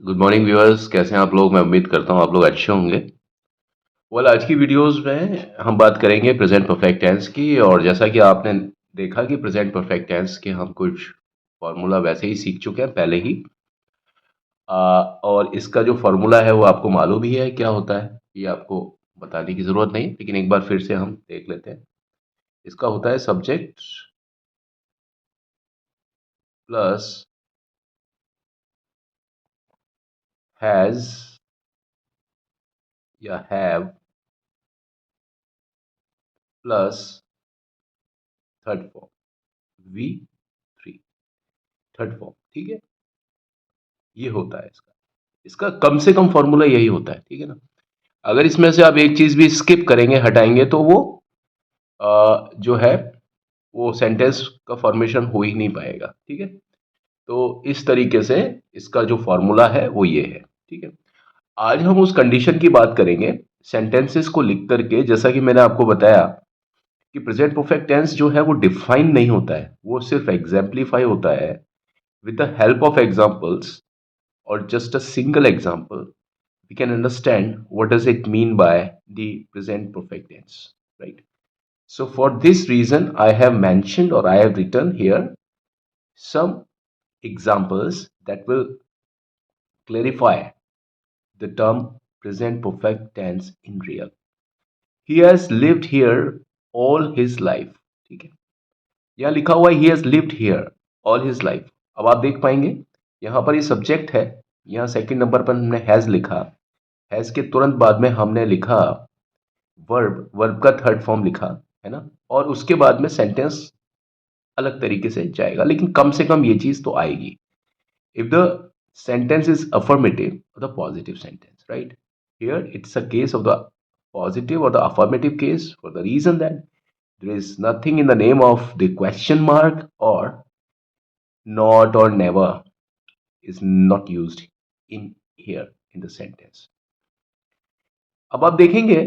Good morning viewers, कैसे हैं आप लोग। मैं उम्मीद करता हूँ आप लोग अच्छे होंगे। आज की वीडियोस में हम बात करेंगे प्रेजेंट परफेक्ट टेंस की। और जैसा कि आपने देखा कि प्रेजेंट परफेक्ट टेंस के हम कुछ फार्मूला वैसे ही सीख चुके हैं पहले ही। और इसका जो फार्मूला है वो आपको मालूम ही है क्या होता है, ये आपको बताने की ज़रूरत नहीं, लेकिन एक बार फिर से हम देख लेते हैं। इसका होता है सब्जेक्ट प्लस हैज़ या have plus third form we three, third form. ठीक है, ये होता है इसका। इसका कम से कम फॉर्मूला यही होता है, ठीक है ना। अगर इसमें से आप एक चीज भी स्किप करेंगे, हटाएंगे, तो वो जो है वो सेंटेंस का फॉर्मेशन हो ही नहीं पाएगा। ठीक है, तो इस तरीके से इसका जो फॉर्मूला है वो ये है। ठीक है, आज हम उस कंडीशन की बात करेंगे सेंटेंसेस को लिख करके। जैसा कि मैंने आपको बताया कि प्रेजेंट परफेक्ट टेंस जो है वो डिफाइन नहीं होता है, वो सिर्फ एग्जाम्पलीफाई होता है with the help of examples. और just a single example, we can understand what does it mean by the present perfect tense, right? So for this reason, I have mentioned or I have written here some examples that will clarify the term present perfect tense in real. He has lived here all his life. ठीक है, यहाँ लिखा हुआ है he has lived here all his life। अब आप देख पाएंगे यहाँ पर ये सब्जेक्ट है, यहाँ सेकंड नंबर पर हमने हैज लिखा, हैज के तुरंत बाद में हमने लिखा वर्ब, वर्ब का थर्ड फॉर्म लिखा, है ना। और उसके बाद में सेंटेंस अलग तरीके से जाएगा, लेकिन कम से कम ये चीज तो आएगी। If the sentence is affirmative, the positive sentence, right. Here it's a case of the positive और the affirmative case for the reason that there is nothing in the name of the question mark, or not or never is not used in here in the sentence। अब आप देखेंगे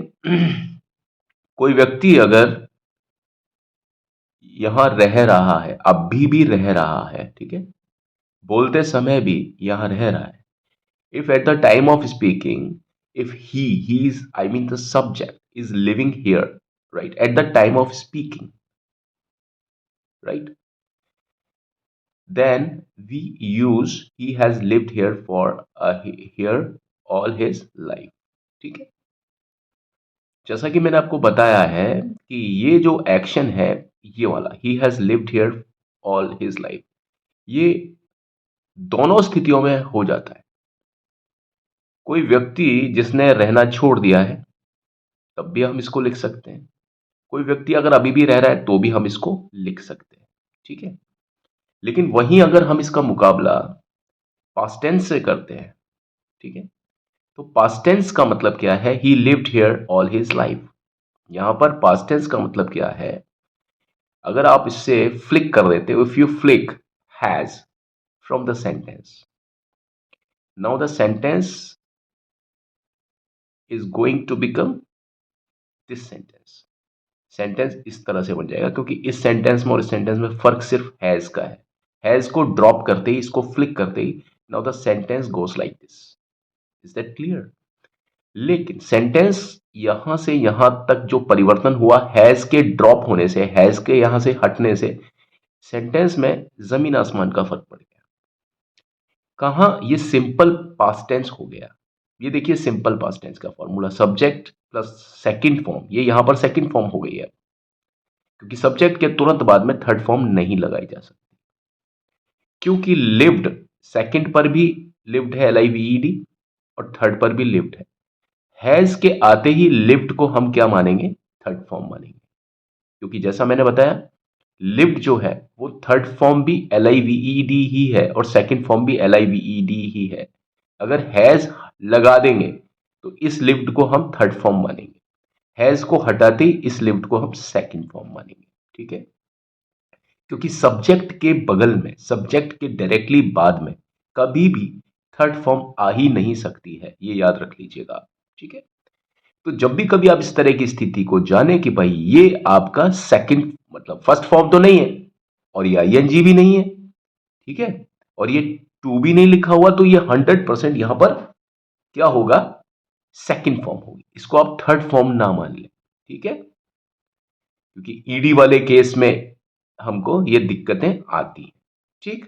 कोई व्यक्ति अगर यहां रह रहा है, अभी भी रह रहा है, ठीक है, बोलते समय भी यहां रह रहा है। If at the time of speaking, if he is, I mean the subject is living here, right, at the time of speaking, right, then we use he has lived here for here all his life। ठीक है, जैसा कि मैंने आपको बताया है कि ये जो एक्शन है, ये वाला he has lived here all his life, ये दोनों स्थितियों में हो जाता है। कोई व्यक्ति जिसने रहना छोड़ दिया है, तब भी हम इसको लिख सकते हैं। कोई व्यक्ति अगर अभी भी रह रहा है तो भी हम इसको लिख सकते हैं। ठीक है, लेकिन वहीं अगर हम इसका मुकाबला पास्ट टेंस से करते हैं, ठीक है, तो पास्ट टेंस का मतलब क्या है, ही lived here all his life. यहां पर पास्ट टेंस का मतलब क्या है, अगर आप इससे फ्लिक कर देते हो, if you flick has from the sentence, now the sentence is going to become this sentence. Sentence इस तरह से बन जाएगा, क्योंकि इस सेंटेंस में और इस सेंटेंस में फर्क सिर्फ हैज का है। हैज को ड्रॉप करते ही, इसको फ्लिक करते ही, now the sentence goes like this. Is that clear? लेकिन सेंटेंस यहां से यहां तक जो परिवर्तन हुआ, हैज के ड्रॉप होने से, हैज के यहां से हटने से, सेंटेंस में जमीन आसमान का फर्क पड़ गया। कहां ये सिंपल पास्ट टेंस हो गया। ये देखिए सिंपल पास्ट टेंस का formula, subject plus second form, ये यहां पर सेकंड फॉर्म हो गई है, क्योंकि सब्जेक्ट के तुरंत बाद में थर्ड फॉर्म नहीं लगाई जा सकती, क्योंकि लिव्ड सेकंड पर भी लिव्ड है, LIVED, और थर्ड पर भी लिव्ड है। हैज के आते ही लिव्ड को हम क्या मानेंगे, थर्ड फॉर्म मानेंगे, क्योंकि जैसा मैंने बताया लिव्ड जो है वो थर्ड फॉर्म भी LIVED ही है और सेकंड फॉर्म भी LIVED ही है। अगर हैज लगा देंगे तो इस लिव्ड को हम थर्ड फॉर्म मानेंगे, हैज को हटाते ही इस लिव्ड को हम सेकंड फॉर्म मानेंगे। ठीक है, क्योंकि सब्जेक्ट के बगल में, सब्जेक्ट के डायरेक्टली बाद में कभी भी थर्ड फॉर्म आ ही नहीं सकती है, ये याद रख लीजिएगा आप। ठीक है, तो जब भी कभी आप इस तरह की स्थिति को जाने कि भाई ये आपका सेकंड, मतलब फर्स्ट फॉर्म तो नहीं है और ये ING भी नहीं है, ठीक है, और ये टू भी नहीं लिखा हुआ, तो ये 100% यहां पर क्या होगा, सेकंड फॉर्म होगी। इसको आप थर्ड फॉर्म ना मान लें, ठीक है, क्योंकि ईडी वाले केस में हमको ये दिक्कतें आती हैं, ठीक।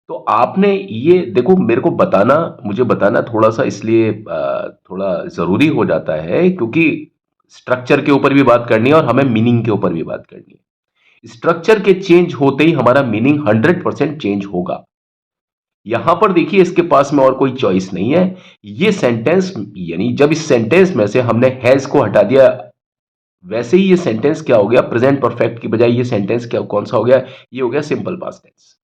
तो आपने ये देखो, मेरे को बताना, मुझे बताना थोड़ा सा इसलिए थोड़ा जरूरी हो जाता है, क्योंकि स्ट्रक्चर के ऊपर भी बात करनी है और हमें मीनिंग के ऊपर भी बात करनी है। स्ट्रक्चर के चेंज होते ही हमारा मीनिंग 100% चेंज होगा। यहां पर देखिए, इसके पास में और कोई चॉइस नहीं है। ये सेंटेंस, यानी जब इस सेंटेंस में से हमने हैज को हटा दिया, वैसे ही ये सेंटेंस क्या हो गया, प्रेजेंट परफेक्ट की बजाय ये सेंटेंस क्या, कौन सा हो गया, ये हो गया सिंपल पास्ट टेंस।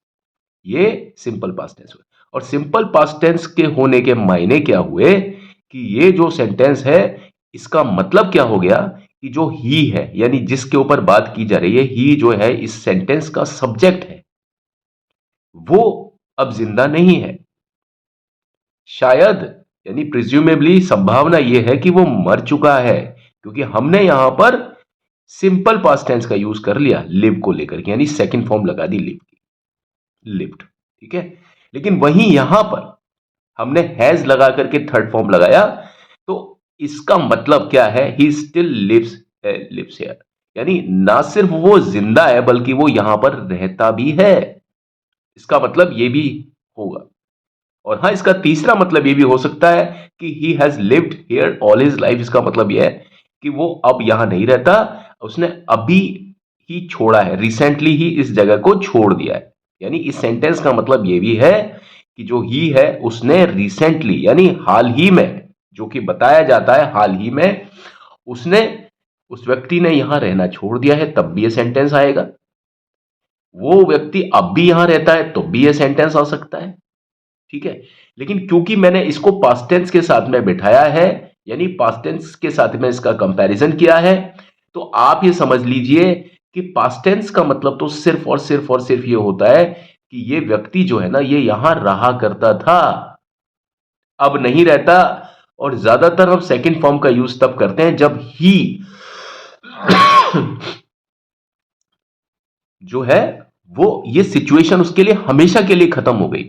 ये सिंपल पास्ट टेंस हुआ। और सिंपल पास्ट टेंस के होने के मायने क्या हुए कि ये जो सेंटेंस है, इसका मतलब क्या हो गया कि जो ही है, यानी जिसके ऊपर बात की जा रही है, ही जो है इस सेंटेंस का सब्जेक्ट है, वो अब जिंदा नहीं है। शायद, यानी प्रिज्यूमेबली संभावना यह है कि वो मर चुका है, क्योंकि हमने यहां पर सिंपल पास्ट टेंस का यूज कर लिया लिव को लेकर के, यानी सेकंड फॉर्म लगा दी लिव की, लिव्ड, ठीक है। लेकिन वहीं यहां पर हमने हैज लगा करके थर्ड फॉर्म लगाया, तो इसका मतलब क्या है, ही स्टिल लिव्स हियर, यानी ना सिर्फ वो जिंदा है बल्कि वो यहां पर रहता भी है। इसका मतलब ये भी होगा। और हाँ, इसका तीसरा मतलब ये भी हो सकता है कि he has lived here all his life. इसका मतलब यह है कि वो अब यहां नहीं रहता, उसने अभी ही छोड़ा है, रिसेंटली ही इस जगह को छोड़ दिया है। यानी इस सेंटेंस का मतलब ये भी है कि जो ही है उसने रिसेंटली, यानी हाल ही में, जो कि बताया जाता है हाल ही में, उसने, उस व्यक्ति ने यहां रहना छोड़ दिया है, तब भी ये सेंटेंस आएगा। वो व्यक्ति अब भी यहां रहता है तो भी ये सेंटेंस आ सकता है, ठीक है। लेकिन क्योंकि मैंने इसको पास्ट टेंस के साथ में बिठाया है, यानी पास्ट टेंस के साथ में इसका कंपैरिजन किया है, तो आप ये समझ लीजिए कि पास्ट टेंस का मतलब तो सिर्फ और सिर्फ और सिर्फ ये होता है कि ये व्यक्ति जो है ना, ये यहां रहा करता था, अब नहीं रहता। और ज्यादातर हम सेकंड फॉर्म का यूज तब करते हैं जब ही जो है वो, ये सिचुएशन उसके लिए हमेशा के लिए खत्म हो गई।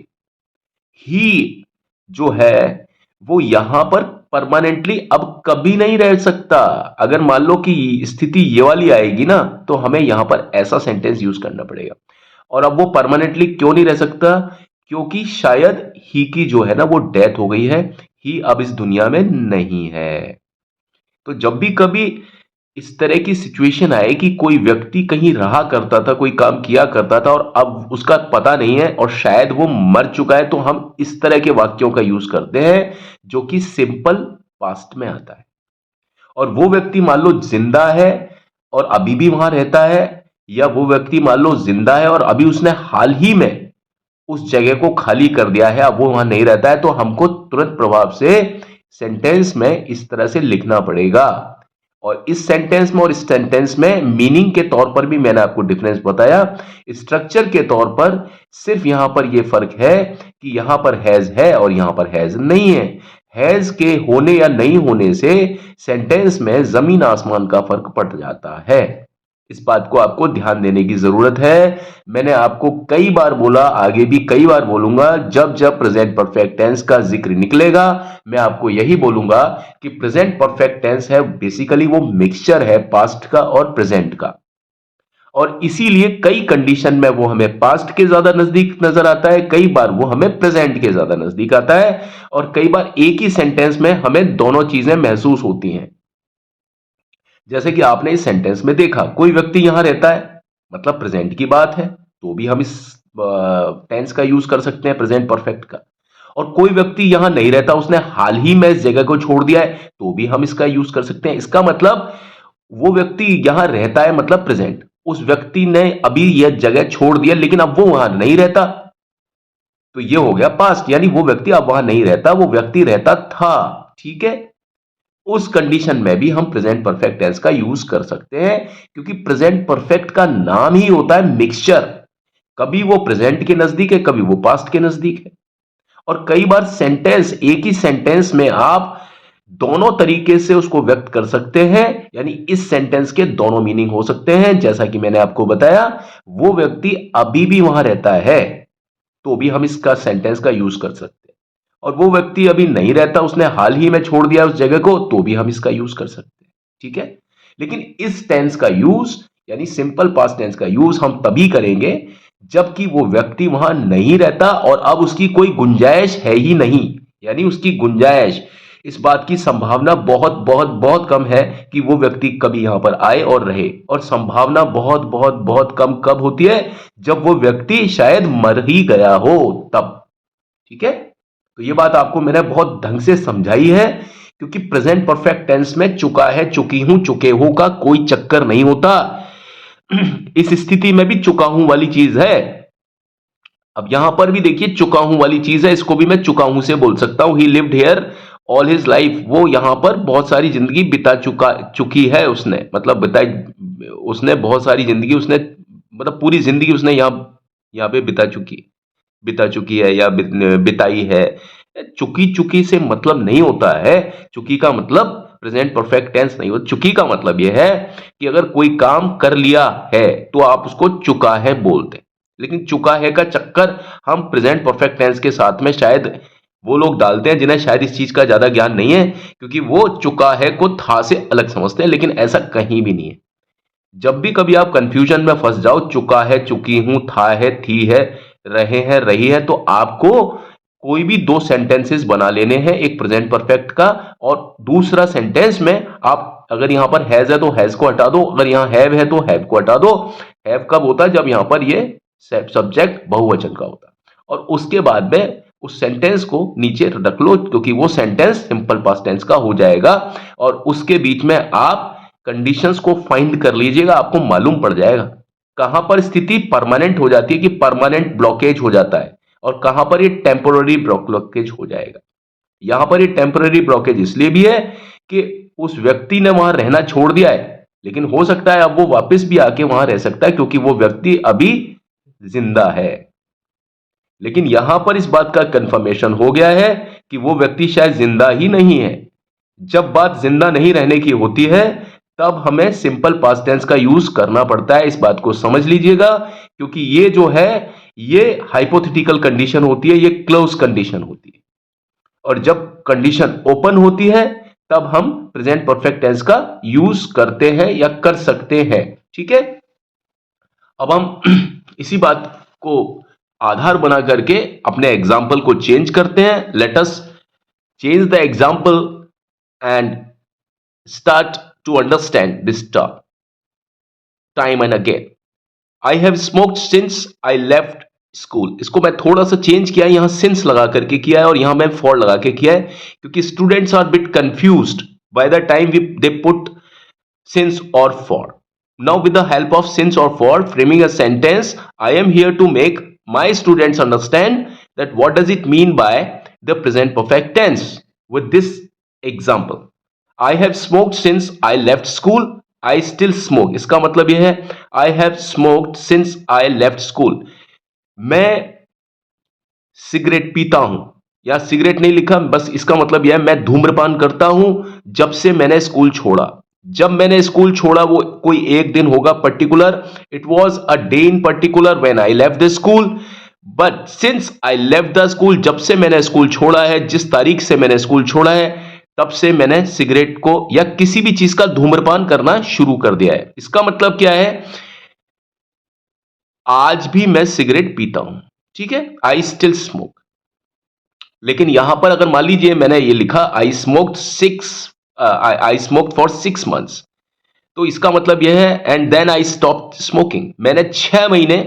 ही जो है वो यहां पर परमानेंटली अब कभी नहीं रह सकता। अगर मान लो कि स्थिति ये वाली आएगी ना, तो हमें यहां पर ऐसा सेंटेंस यूज करना पड़ेगा। और अब वो परमानेंटली क्यों नहीं रह सकता, क्योंकि शायद ही की जो है ना वो डेथ हो गई है, ही अब इस दुनिया में नहीं है। तो जब भी कभी इस तरह की सिचुएशन आए कि कोई व्यक्ति कहीं रहा करता था, कोई काम किया करता था और अब उसका पता नहीं है और शायद वो मर चुका है, तो हम इस तरह के वाक्यों का यूज करते हैं जो कि सिंपल पास्ट में आता है। और वो व्यक्ति मान लो जिंदा है और अभी भी वहां रहता है, या वो व्यक्ति मान लो जिंदा है और अभी उसने हाल ही में उस जगह को खाली कर दिया है, अब वो वहां नहीं रहता है, तो हमको तुरंत प्रभाव से सेंटेंस में इस तरह से लिखना पड़ेगा। और इस सेंटेंस में और इस सेंटेंस में मीनिंग के तौर पर भी मैंने आपको डिफरेंस बताया। स्ट्रक्चर के तौर पर सिर्फ यहां पर यह फर्क है कि यहां पर हैज है और यहां पर हैज नहीं है। हैज के होने या नहीं होने से सेंटेंस में जमीन आसमान का फर्क पड़ जाता है। इस बात को आपको ध्यान देने की जरूरत है। मैंने आपको कई बार बोला, आगे भी कई बार बोलूंगा, जब जब प्रेजेंट परफेक्ट टेंस का जिक्र निकलेगा मैं आपको यही बोलूंगा कि प्रेजेंट परफेक्ट टेंस है बेसिकली वो मिक्सचर है पास्ट का और प्रेजेंट का। और इसीलिए कई कंडीशन में वो हमें पास्ट के ज्यादा नजदीक नजर आता है, कई बार वो हमें प्रेजेंट के ज्यादा नजदीक आता है, और कई बार एक ही सेंटेंस में हमें दोनों चीजें महसूस होती हैं। जैसे कि आपने इस सेंटेंस में देखा, कोई व्यक्ति यहां रहता है, मतलब प्रेजेंट की बात है, तो भी हम इस टेंस का यूज कर सकते हैं, प्रेजेंट परफेक्ट का। और कोई व्यक्ति यहां नहीं रहता, उसने हाल ही में इस जगह को छोड़ दिया है, तो भी हम इसका यूज कर सकते हैं। इसका मतलब वो व्यक्ति यहां रहता है, मतलब प्रेजेंट, उस व्यक्ति ने अभी यह जगह छोड़ दिया लेकिन अब वो वहां नहीं रहता, तो ये हो गया पास्ट, यानी वो व्यक्ति अब वहां नहीं रहता, वो व्यक्ति रहता था, ठीक है। उस कंडीशन में भी हम प्रेजेंट परफेक्ट टेंस का यूज कर सकते हैं, क्योंकि प्रेजेंट परफेक्ट का नाम ही होता है मिक्सचर। कभी वो प्रेजेंट के नजदीक है, कभी वो पास्ट के नजदीक है। और कई बार सेंटेंस, एक ही सेंटेंस में आप दोनों तरीके से उसको व्यक्त कर सकते हैं, यानी इस सेंटेंस के दोनों मीनिंग हो सकते हैं। जैसा कि मैंने आपको बताया, वो व्यक्ति अभी भी वहां रहता है, तो भी हम इसका सेंटेंस का यूज कर सकते हैं। और वो व्यक्ति अभी नहीं रहता, उसने हाल ही में छोड़ दिया उस जगह को, तो भी हम इसका यूज कर सकते हैं। ठीक है, लेकिन इस टेंस का यूज यानी सिंपल पास्ट टेंस का यूज हम तभी करेंगे जबकि वो व्यक्ति वहां नहीं रहता और अब उसकी कोई गुंजाइश है ही नहीं। यानी उसकी गुंजाइश, इस बात की संभावना बहुत बहुत बहुत कम है कि वो व्यक्ति कभी यहां पर आए और रहे। और संभावना बहुत बहुत बहुत कम कब होती है? जब वो व्यक्ति शायद मर ही गया हो तब। ठीक है, तो ये बात आपको मैंने बहुत ढंग से समझाई है, क्योंकि प्रेजेंट परफेक्ट टेंस में चुका है, चुकी हूं, चुके हो का कोई चक्कर नहीं होता। इस स्थिति में भी चुका हूं वाली चीज है। अब यहां पर भी देखिए चुका हूं वाली चीज है, इसको भी मैं चुका हूं से बोल सकता हूं। ही lived here all his life, वो यहां पर बहुत सारी जिंदगी बिता चुकी है उसने, मतलब बिताई, उसने बहुत सारी जिंदगी, उसने मतलब पूरी जिंदगी उसने यहाँ पे बिता चुकी है या बिताई है। चुकी चुकी से मतलब नहीं होता है। चुकी का मतलब प्रेजेंट परफेक्ट टेंस नहीं होता। चुकी का मतलब यह है कि अगर कोई काम कर लिया है तो आप उसको चुका है बोलते हैं। लेकिन चुका है का चक्कर हम प्रेजेंट परफेक्ट टेंस के साथ में शायद वो लोग डालते हैं जिन्हें शायद इस चीज का ज्यादा ज्ञान नहीं है, क्योंकि वो चुका है को था से अलग समझते हैं, लेकिन ऐसा कहीं भी नहीं है। जब भी कभी आप कंफ्यूजन में फंस जाओ, चुका है, चुकी हूं, था है, थी है, रहे हैं, रही है, तो आपको कोई भी दो सेंटेंसेस बना लेने हैं, एक प्रेजेंट परफेक्ट का और दूसरा सेंटेंस में आप अगर यहां पर हैज है तो हैज को हटा दो, अगर यहां हैव है तो हैव को हटा दो। हैव कब होता है? जब यहां पर ये सब्जेक्ट बहुवचन का होता है। और उसके बाद में उस सेंटेंस को नीचे रख लो, क्योंकि वो सेंटेंस सिंपल पास्ट टेंस का हो जाएगा। और उसके बीच में आप कंडीशंस को फाइंड कर लीजिएगा, आपको मालूम पड़ जाएगा कहां पर स्थिति परमानेंट हो जाती है कि परमानेंट ब्लॉकेज हो जाता है, और कहां पर ये टेम्पोररी ब्लॉकेज हो जाएगा। यहां पर ये टेम्पोररी ब्लॉकेज इसलिए भी है कि उस व्यक्ति ने वहां रहना छोड़ दिया है, लेकिन हो सकता है अब वो वापस भी आके वहां रह सकता है, क्योंकि वो व्यक्ति अभी जिंदा है। लेकिन यहां पर इस बात का कंफर्मेशन हो गया है कि वो व्यक्ति शायद जिंदा ही नहीं है। जब बात जिंदा नहीं रहने की होती है तब हमें सिंपल पास्ट टेंस का यूज करना पड़ता है। इस बात को समझ लीजिएगा, क्योंकि ये जो है ये हाइपोथेटिकल कंडीशन होती है, ये क्लोज कंडीशन होती है। और जब कंडीशन ओपन होती है तब हम प्रेजेंट परफेक्ट टेंस का यूज करते हैं या कर सकते हैं। ठीक है, अब हम इसी बात को आधार बना करके अपने एग्जाम्पल को चेंज करते हैं। Let us change the example and start to understand this term time and again. I have smoked since I left school. इसको मैं थोड़ा सा चेंज किया है, यहां since लगा करके किया है और यहां मैं for लगा के किया है, क्योंकि students are bit confused by the time they put since or for. Now with the help of since or for framing a sentence, I am here to make my students understand that what does it mean by the present perfect tense with this example. I have smoked since I left school. I still smoke. इसका मतलब यह है I have smoked since I left school. मैं cigarette पीता हूं, या cigarette नहीं लिखा, बस इसका मतलब यह है मैं धूम्रपान करता हूं जब से मैंने स्कूल छोड़ा। जब मैंने स्कूल छोड़ा वो कोई एक दिन होगा particular, it was a day in particular when I left the school. But since I left the school, जब से मैंने स्कूल छोड़ा है, जिस तारीख से मैंने स्कूल छोड़ा है, तब से मैंने सिगरेट को या किसी भी चीज का धूम्रपान करना शुरू कर दिया है। इसका मतलब क्या है? आज भी मैं सिगरेट पीता हूं। ठीक है, आई स्टिल स्मोक। लेकिन यहां पर अगर मान लीजिए मैंने ये लिखा आई स्मोक्ड फॉर 6 months, तो इसका मतलब यह है and then I stop smoking, मैंने 6 महीने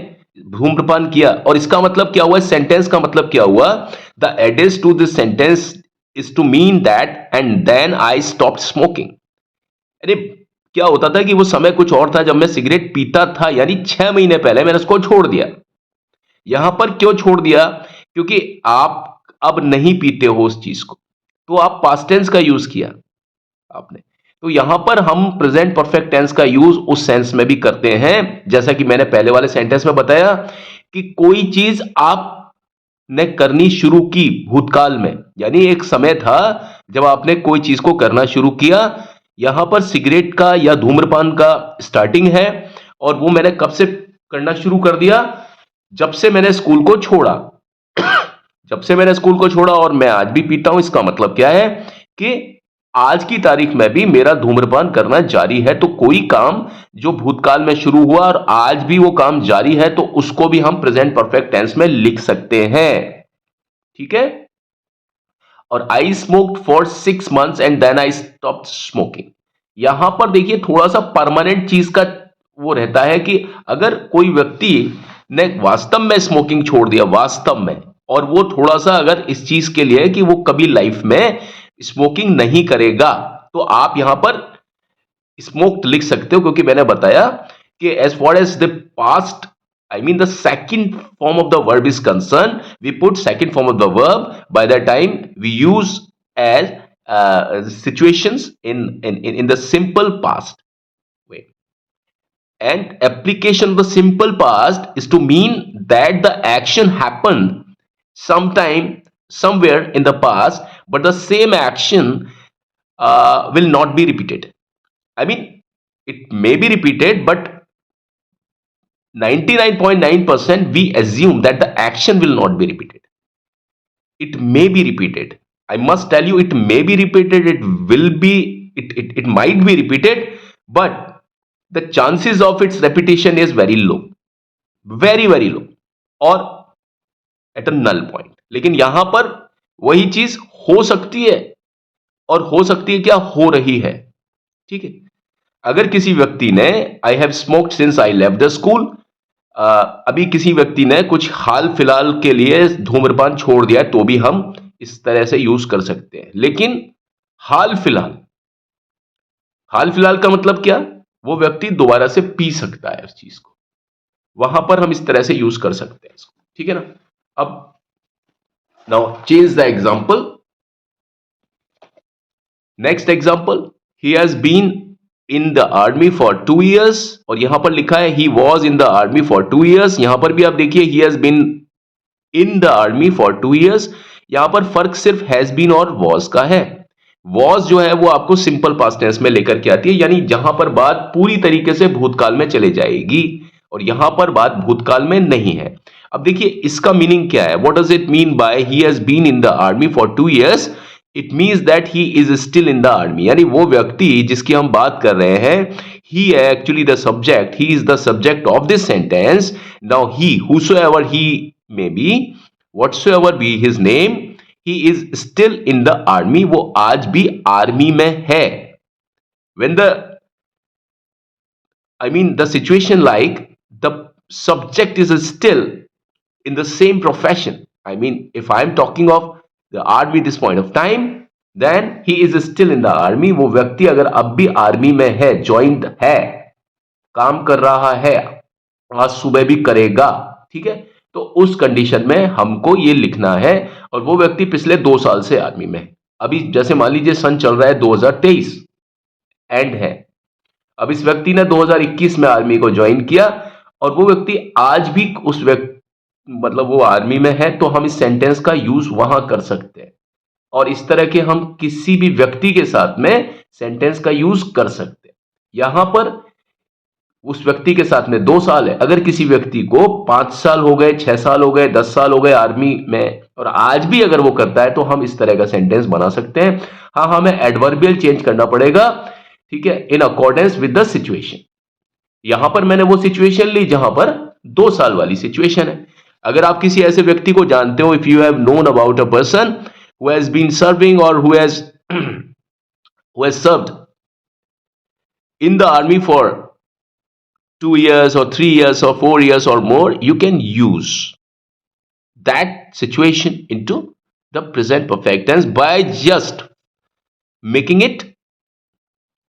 धूम्रपान किया। और इसका मतलब क्या हुआ? सेंटेंस का मतलब क्या हुआ? The adds to this sentence is to mean that and then I stop smoking. अरे क्या होता था कि वो समय कुछ और था जब मैं सिगरेट पीता था, यानी 6 महीने पहले मैंने उसको छोड़ दिया। यहां पर क्यों छोड़ दिया? क्योंकि आप अब नहीं पीते हो उस चीज को, तो आप पास्ट टेंस का यूज किया आपने। तो यहां पर हम प्रेजेंट परफेक्ट टेंस का यूज उस सेंस में भी करते हैं, जैसा कि मैंने पहले वाले सेंटेंस में बताया कि कोई चीज आपने करनी शुरू की भूतकाल में, यानी एक समय था जब आपने कोई चीज को करना शुरू किया। यहां पर सिगरेट का या धूम्रपान का स्टार्टिंग है, और वो मैंने कब से करना शुरू कर दिया? जब से मैंने स्कूल को छोड़ा। जब से मैंने स्कूल को छोड़ा और मैं आज भी पीता हूं, इसका मतलब क्या है कि आज की तारीख में भी मेरा धूम्रपान करना जारी है। तो कोई काम जो भूतकाल में शुरू हुआ और आज भी वो काम जारी है, तो उसको भी हम प्रेजेंट परफेक्ट टेंस में लिख सकते हैं। ठीक है। और I smoked for 6 months and then I stopped smoking. यहां पर देखिए थोड़ा सा परमानेंट चीज का वो रहता है कि अगर कोई व्यक्ति ने वास्तव में स्मोकिंग छोड़ दिया, वास्तव में, और वो थोड़ा सा अगर इस चीज के लिए कि वो कभी लाइफ में स्मोकिंग नहीं करेगा, तो आप यहां पर स्मोक्ड लिख सकते हो, क्योंकि मैंने बताया कि as far as the past, I mean the second form of the verb is concerned, we put second form of the verb by the time we use as situations in the simple past way. And application of the simple past is to mean that the action happened sometime, somewhere in the past, but the same action will not be repeated. I mean, it may be repeated, but 99.9% we assume that the action will not be repeated. It may be repeated. I must tell you, it may be repeated, it will be, it might be repeated, but the chances of its repetition is very low, very low, or at a null point. लेकिन यहां पर वही चीज हो सकती है, और हो सकती है क्या, हो रही है। ठीक है। अगर किसी व्यक्ति ने I have smoked since I left the school, अभी किसी व्यक्ति ने कुछ हाल फिलहाल के लिए धूम्रपान छोड़ दिया है, तो भी हम इस तरह से यूज कर सकते हैं। लेकिन हाल फिलहाल का मतलब क्या, वो व्यक्ति दोबारा से पी सकता है उस चीज को, वहां पर हम इस तरह से यूज कर सकते हैं इसको। ठीक है ना। अब now change the example. Next example, he has been in the army for 2 years, और यहां पर लिखा है he was in the army for 2 years। यहां पर भी आप देखिए he has been in the army for 2 years। यहां पर फर्क सिर्फ हैज बीन और वॉज का है। वॉज जो है वो आपको सिंपल पास्ट टेंस में लेकर के आती है, यानी जहां पर बात पूरी तरीके से भूतकाल में चले जाएगी, और यहां पर बात भूतकाल में नहीं है। अब देखिए इसका मीनिंग क्या है, what does it mean by he has been in the army for 2 years? It means that he is still in the army, यानी वो व्यक्ति जिसकी हम बात कर रहे हैं, he actually the subject, he is the subject of this sentence. Now he, whosoever he may be, whatsoever be his name, he is still in the army, वो आज भी आर्मी में है। when the I mean the situation like the subject is still in the same profession, I mean if I am talking of the army this point of time, then he is still in the army। वो व्यक्ति अगर अब भी army में है, joint है, काम कर रहा है, आज सुबह भी करेगा। ठीक है। तो उस कंडीशन में हमको ये लिखना है, और वो व्यक्ति पिछले 2 साल से आर्मी में है। अभी जैसे मान लीजिए सन चल रहा है 2023 एंड है, अब इस व्यक्ति ने 2021 में आर्मी को ज्वाइन किया, और वो व्यक्ति आज भी उस व्यक्ति मतलब वो आर्मी में है, तो हम इस सेंटेंस का यूज वहां कर सकते हैं, और इस तरह के हम किसी भी व्यक्ति के साथ में सेंटेंस का यूज कर सकते हैं। यहां पर उस व्यक्ति के साथ में 2 साल है, अगर किसी व्यक्ति को 5 साल हो गए, 6 साल हो गए, 10 साल हो गए आर्मी में, और आज भी अगर वो करता है, तो हम इस तरह का सेंटेंस बना सकते हैं। हाँ, हमें एडवर्बियल चेंज करना पड़ेगा। ठीक है, in accordance with the situation. यहां पर मैंने वो सिचुएशन ली जहां पर 2 साल वाली सिचुएशन है। अगर आप किसी ऐसे व्यक्ति को जानते हो, if you have known about a person who has been serving और who has served in the army for 2 years or 3 years or 4 years or more, you can use that situation into the present perfect tense by just making it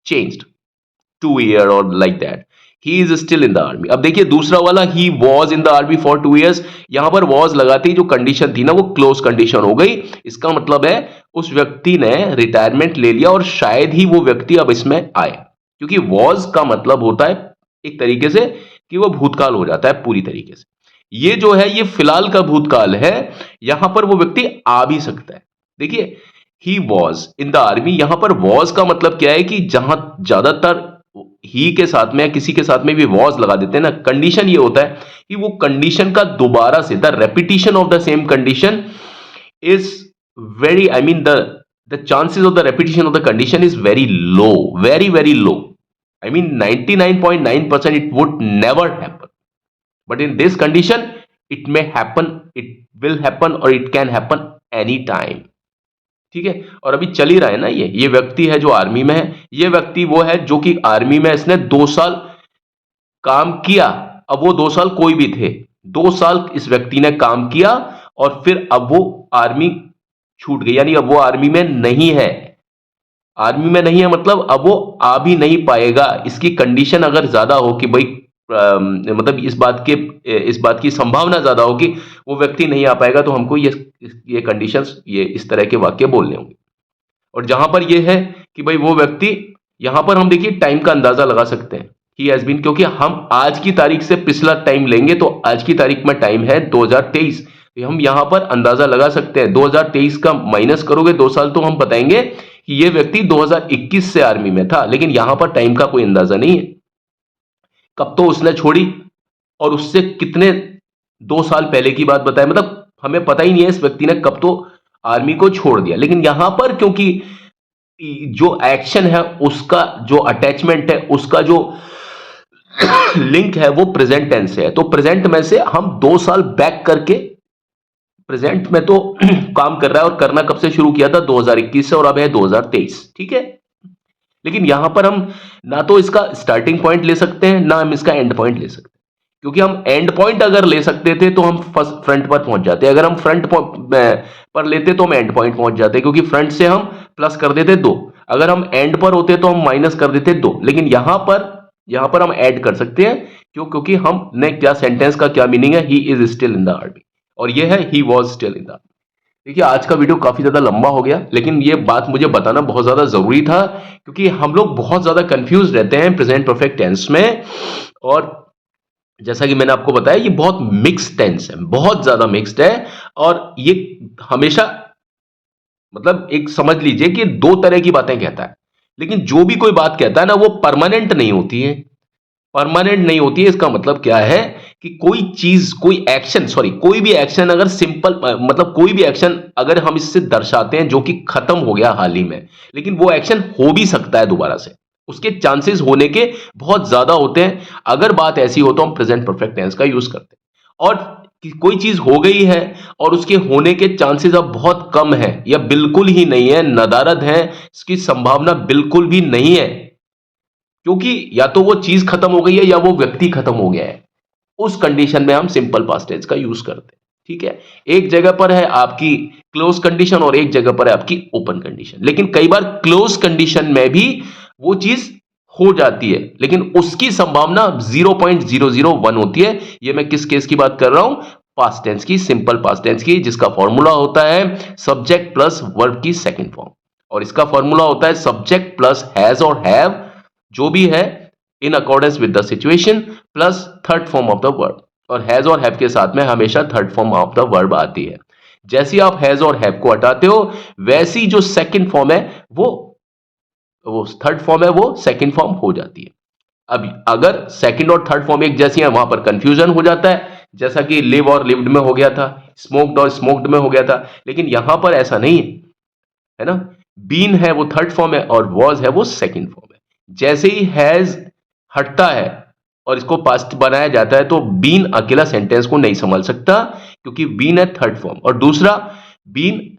changed 2 year or like that. He is still in the army. अब देखिए दूसरा वाला he was in the army for 2 years, यहां पर was लगाते ही जो condition थी ना वो क्लोज कंडीशन हो गई। इसका मतलब है उस व्यक्ति ने रिटायरमेंट ले लिया और शायद ही वो व्यक्ति अब इसमें आए, क्योंकि was का मतलब होता है एक तरीके से कि वो भूतकाल हो जाता है पूरी तरीके से। ये जो है ये फिलहाल का भूतकाल है, यहां पर वो व्यक्ति आ भी सकता है। देखिए ही वॉज इन द आर्मी, यहां पर वॉज का मतलब क्या है कि जहां ज्यादातर ही के साथ में या किसी के साथ में भी वॉज लगा देते हैं ना, कंडीशन ये होता है कि वो कंडीशन का दोबारा से the repetition of the same condition is very, I mean the chances of the repetition of the condition is very low, very very low. I mean 99.9% it would never happen. But in this condition, it may happen, it will happen or it can happen any time. ठीक है. और अभी चल ही रहा है ना, ये व्यक्ति है जो आर्मी में है, ये व्यक्ति वो है जो कि आर्मी में इसने 2 साल काम किया. अब वो 2 साल कोई भी थे, 2 साल इस व्यक्ति ने काम किया और फिर अब वो आर्मी छूट गई, यानी अब वो आर्मी में नहीं है. आर्मी में नहीं है मतलब अब वो आ भी नहीं पाएगा. इसकी कंडीशन अगर ज्यादा हो कि भाई मतलब इस बात की संभावना ज्यादा हो कि वो व्यक्ति नहीं आ पाएगा, तो हमको ये कंडीशंस, ये इस तरह के वाक्य बोलने होंगे. और जहां पर ये है कि भाई वो व्यक्ति, यहां पर हम देखिए टाइम का अंदाजा लगा सकते हैं, ही हैज बीन, क्योंकि हम आज की तारीख से पिछला टाइम लेंगे तो आज की तारीख में टाइम है 2023. तो हम यहां पर अंदाजा लगा सकते हैं. 2023 का माइनस करोगे 2 साल तो हम बताएंगे कि ये व्यक्ति 2021 से आर्मी में था. लेकिन यहां पर टाइम का कोई अंदाजा नहीं है, कब तो उसने छोड़ी और उससे कितने 2 साल पहले की बात बताए, मतलब हमें पता ही नहीं है इस व्यक्ति ने कब तो आर्मी को छोड़ दिया. लेकिन यहां पर क्योंकि जो एक्शन है उसका जो अटैचमेंट है, उसका जो लिंक है वो प्रेजेंट टेंस से है, तो प्रेजेंट में से हम 2 साल बैक करके प्रेजेंट में तो काम कर रहा है. और करना कब से शुरू किया था? 2021 से, और अब है 2023. ठीक है. लेकिन यहां पर हम ना तो इसका स्टार्टिंग पॉइंट ले सकते हैं, ना हम इसका एंड पॉइंट ले सकते हैं, क्योंकि हम एंड पॉइंट अगर ले सकते थे तो हम फ्रंट पर पहुंच जाते. अगर हम फ्रंट पर लेते तो हम एंड पॉइंट पहुंच जाते, क्योंकि फ्रंट से हम प्लस कर देते 2, अगर हम एंड पर होते तो हम माइनस कर देते 2. लेकिन यहां पर हम ऐड कर सकते हैं. क्यों? क्योंकि हमने क्या, सेंटेंस का क्या मीनिंग है, ही is still in the army, और ये है he was still in the army. देखिए आज का वीडियो काफी ज्यादा लंबा हो गया, लेकिन ये बात मुझे बताना बहुत ज्यादा जरूरी था, क्योंकि हम लोग बहुत ज्यादा कंफ्यूज रहते हैं प्रेजेंट परफेक्ट टेंस में. और जैसा कि मैंने आपको बताया ये बहुत मिक्स टेंस है, बहुत ज्यादा मिक्स्ड है. और ये हमेशा, मतलब एक समझ लीजिए कि 2 तरह की बातें कहता है, लेकिन जो भी कोई बात कहता है ना वो परमानेंट नहीं होती है. परमानेंट नहीं होती है, इसका मतलब क्या है कि कोई चीज, कोई भी एक्शन अगर सिंपल, मतलब कोई भी एक्शन अगर हम इससे दर्शाते हैं जो कि खत्म हो गया हाल ही में, लेकिन वो एक्शन हो भी सकता है दोबारा से, उसके चांसेस होने के बहुत ज्यादा होते हैं. अगर बात ऐसी हो तो हम प्रेजेंट परफेक्ट टेंस का यूज करते हैं. और कोई चीज हो गई है और उसके होने के चांसेस अब बहुत कम है या बिल्कुल ही नहीं है, नदारद है, इसकी संभावना बिल्कुल भी नहीं है, क्योंकि या तो वो चीज खत्म हो गई है या वो व्यक्ति खत्म हो गया है, उस कंडीशन में हम सिंपल पास्ट टेंस का यूज करते हैं. ठीक है. एक जगह पर है आपकी क्लोज कंडीशन और एक जगह पर है आपकी ओपन कंडीशन. लेकिन कई बार क्लोज कंडीशन में भी वो चीज हो जाती है, लेकिन उसकी संभावना 0.001 होती है. ये मैं किस केस की बात कर रहा हूं? पास्ट टेंस की, सिंपल पास्ट टेंस की, जिसका फॉर्मूला होता है सब्जेक्ट प्लस वर्ब की सेकंड फॉर्म. और इसका फॉर्मूला होता है सब्जेक्ट प्लस हैज और हैव, जो भी है in accordance with the situation, plus third form of the verb. और हैज और हैव के साथ में हमेशा third form of the verb आती है. जैसे आप हैज और हैव को हटाते हो, वैसी जो सेकंड फॉर्म है वो थर्ड फॉर्म है, वो सेकंड फॉर्म हो जाती है. अब अगर सेकंड और थर्ड फॉर्म एक जैसी है, वहां पर कंफ्यूजन हो जाता है, जैसा कि लिव और लिव्ड में हो गया था, स्मोक्ड और स्मोक्ड में हो गया था. लेकिन यहां पर ऐसा नहीं है ना. बीन है वो थर्ड फॉर्म है और वॉज है वो सेकंड फॉर्म है. जैसे ही हैज हटता है और इसको पास्ट बनाया जाता है, तो बीन अकेला सेंटेंस को नहीं संभाल सकता, क्योंकि बीन है थर्ड फॉर्म. और दूसरा, बीन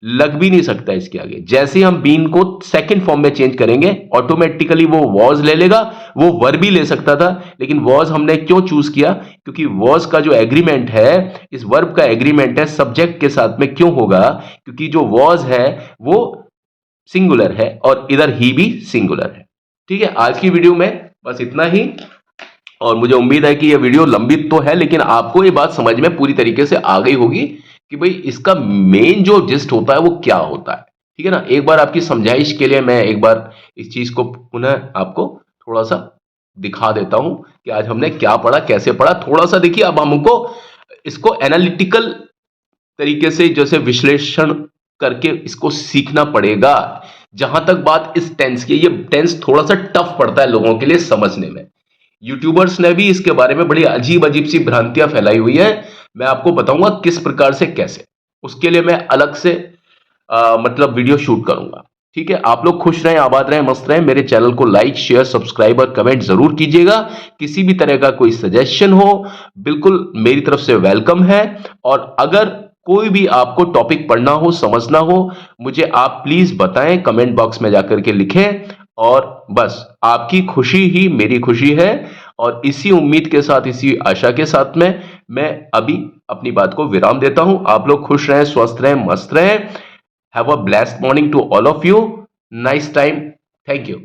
लग भी नहीं सकता इसके आगे. जैसे हम बीन को सेकंड फॉर्म में चेंज करेंगे, ऑटोमेटिकली वो वॉज ले लेगा. वो वर्ब भी ले सकता था, लेकिन वॉज हमने क्यों चूज किया? क्योंकि वॉज का जो एग्रीमेंट है, इस वर्ब का एग्रीमेंट है सब्जेक्ट के साथ में. क्यों होगा? क्योंकि जो वॉज है वो सिंगुलर है और इधर ही भी सिंगुलर है. ठीक है. आज की वीडियो में बस इतना ही, और मुझे उम्मीद है कि यह वीडियो लंबी तो है, लेकिन आपको ये बात समझ में पूरी तरीके से आ गई होगी कि भाई इसका मेन जो जिस्ट होता है वो क्या होता है. ठीक है ना. एक बार आपकी समझाइश के लिए मैं एक बार इस चीज को पुनः आपको थोड़ा सा दिखा देता हूं कि आज हमने क्या पढ़ा, कैसे पढ़ा. थोड़ा सा देखिए, अब हमको इसको एनालिटिकल तरीके से जैसे विश्लेषण करके इसको सीखना पड़ेगा. जहां तक बात इस टेंस की, ये टेंस थोड़ा सा टफ पड़ता है लोगों के लिए समझने में। यूट्यूबर्स ने भी इसके बारे में बड़ी अजीब अजीब सी भ्रांतियां फैलाई हुई है। मैं आपको बताऊंगा किस प्रकार से कैसे, उसके लिए मैं अलग से मतलब वीडियो शूट करूंगा। ठीक है, आप लोग खुश रहें, आबाद रहें, मस्त रहें। मेरे चैनल को लाइक, शेयर, सब्सक्राइब और कमेंट जरूर कीजिएगा। किसी भी तरह का कोई सजेशन हो, बिल्कुल मेरी तरफ से वेलकम है। और अगर कोई भी आपको टॉपिक पढ़ना हो, समझना हो, मुझे आप प्लीज बताएं, कमेंट बॉक्स में जाकर के लिखें। और बस आपकी खुशी ही मेरी खुशी है। और इसी उम्मीद के साथ, इसी आशा के साथ में मैं अभी अपनी बात को विराम देता हूं। आप लोग खुश रहें, स्वस्थ रहें, मस्त रहें। Have a blessed morning to all of you. Nice time. Thank you.